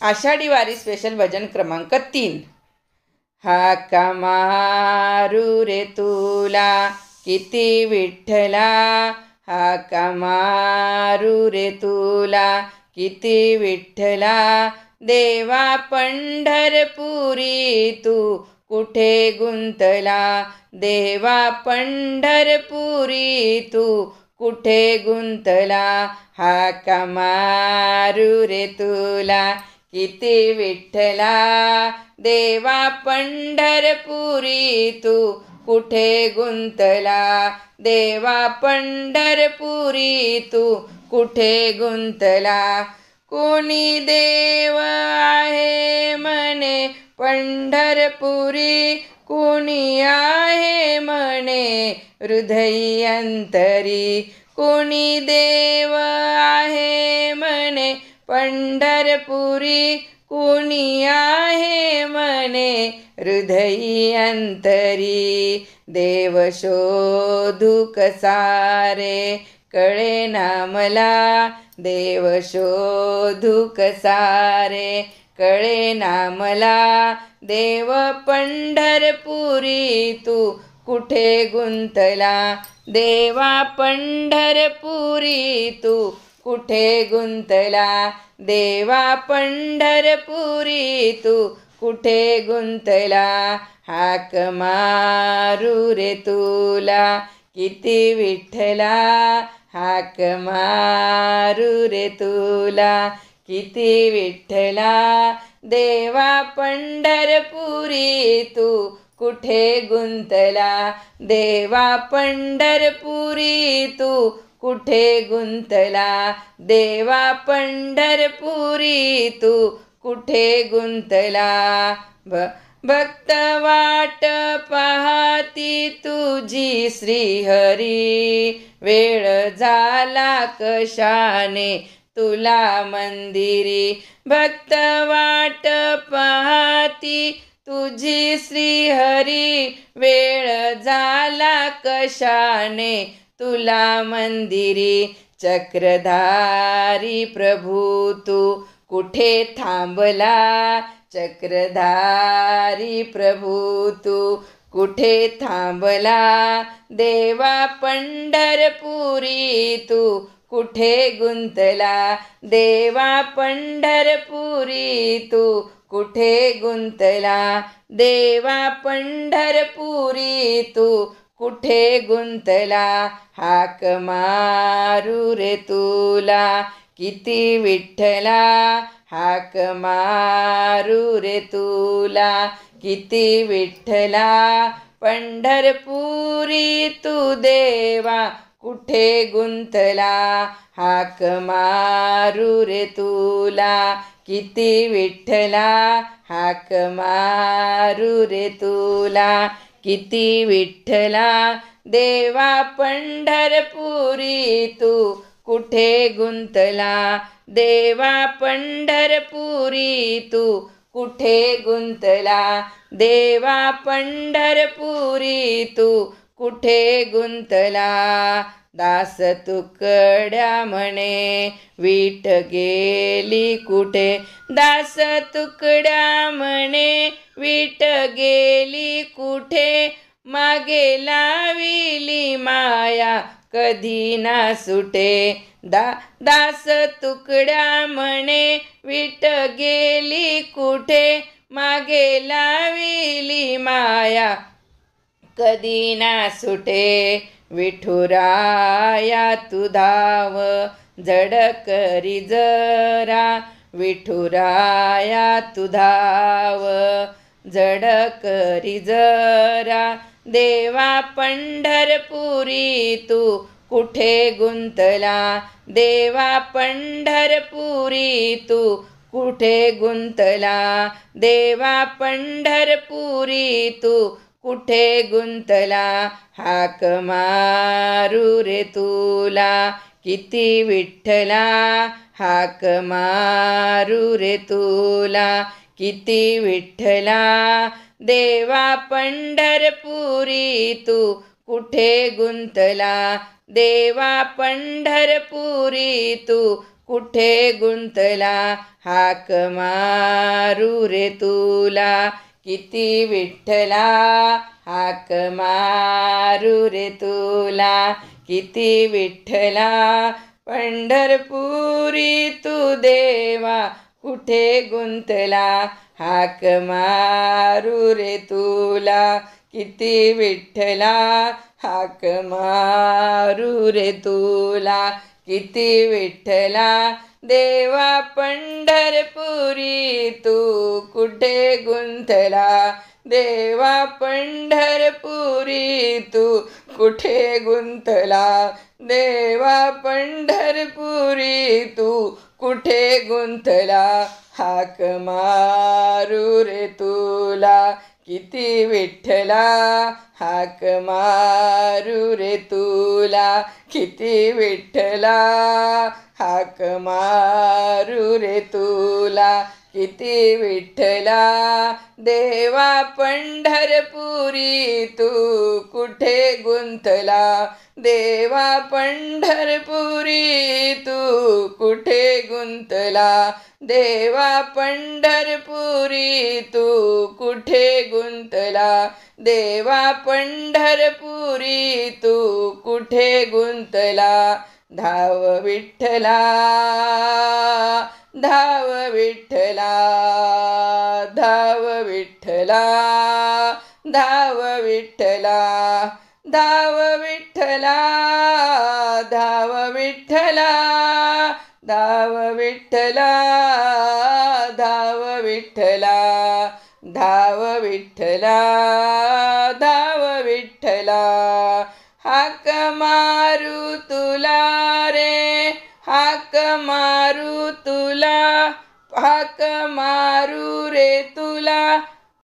आषाढी वारी स्पेशल भजन क्रमांक 3। हाका मारू रे तुला किती विठ्ठला, हाका मारू रे तुला किती विठ्ठला, देवा पंढरपुरी तू कुठे गुंतला, देवा पंढरपुरी तू कुठे गुंतला, हाका मारू रे तुला किती विठ्ठला, देवा पंढरपुरी तू कुठे गुंतला, देवा पंढरपुरी तू कुठे गुंतला, कोणी देव आहे म्हणे पंढरपुरी, कोणी आहे म्हणे हृदयी अंतरी, कोणी देव आहे म्हणे पंढरपुरी, कोणी आहे म्हणे हृदयी अंतरी, देव शोधू कसा रे कळेना मला, देव शोधू कसा रे कळेना मला, देव पंढरपुरी तू कुठे गुंतला, देवा पंढरपुरी तू कुठे गुंतला, देवा पंढरपुरी तू कुठे गुंतला, हाक मारू रे तुला किती विठ्ठला, हाक मारू रे तुला किती विठ्ठला, देवा पंढरपुरी तू कुठे गुंतला, देवा पंढरपुरी तू कुठे गुंतला, देवा पंढरपुरी तू कुठे गुंतला, भक्त वाट पाहती तुझी श्रीहरी, वेळ झाला कशाने तुला मंदिरी, भक्त वाट पाहती तुझी श्रीहरी, वेळ झाला कशाने तुला मंदिरी, चक्रधारी प्रभू तू कुठे थांबला, चक्रधारी प्रभू तू कुठे थांबला, देवा पंढरपुरी तू कुठे गुंतला, देवा पंढरपुरी तू कुठे गुंतला, देवा पंढरपुरी तू कुठे गुंतला, हाक मारू रे तुला किती विठ्ठला, हाक मारू रे तुला किती विठ्ठला, पंढरपुरी तू देवा कुठे गुंतला, हाक मारू रे तुला किती विठ्ठला, हाक मारू रे तुला किती विठ्ठला, देवा पंढरपुरी तू कुठे गुंतला, देवा पंढरपुरी तू कुठे गुंतला, देवा पंढरपुरी तू कुठे गुंतला, दास तुकड्या म्हणे विठ गेली कुठे, दास तुकड्या म्हणे विठ गेली कुठे, मागे लाविली माया कधी ना सुटे, दास तुकड्या म्हणे विठ गेली कुठे, मागे लाविली माया कधी ना सुटे, विठुराया तू धाव जड करी जरा, विठुराया तू धाव जड करी जरा, देवा पंढरपुरी तू कुठे गुंतला, देवा पंढरपुरी तू कुठे गुंतला, देवा पंढरपुरी तू कुठे गुंतला, हाक मारू रे तुला किती विठ्ठला, हाक मारू रे तुला किती विठ्ठला, देवा पंढरपुरी तू कुठे गुंतला, देवा पंढरपुरी तू कुठे गुंतला हाक मारू रे तुला. किती विठ्ठला हाक मारू रे तुला. किती विठ्ठला पंढरपुरी तू देवा कुठे गुंतला हाक मारू रे तुला. किती विठ्ठला हाक मारू रे तुला. किती विठ्ठला देवा पंढरपुरी तू कुठे गुंतला. देवा पंढरपुरी तू कुठे गुंतला. देवा पंढरपुरी तू कुठे गुंतला. हाक मारू रे तुला. किती विठ्ठला हाक मारू रे तुला. किती विठ्ठला हाक मारू रे तुला. किती विठ्ठला देवा पंढरपुरी तू कुठे गुंतला. देवा पंढरपुरी तू कुठे गुंतला. देवा पंढरपुरी तू कुठे गुंतला. देवा पंढरपुरी तू कुठे गुंतला. धाव विठ्ठला धाव विठ्ठला धाव विठ्ठला धाव विठ्ठला धाव विठ्ठला धाव विठ्ठला धाव विठ्ठला धाव विठ्ठला धाव विठ्ठला धाव विठ्ठला. हाक मारू तुला रे हाक मारू तुला. हाक मारू रे तुला.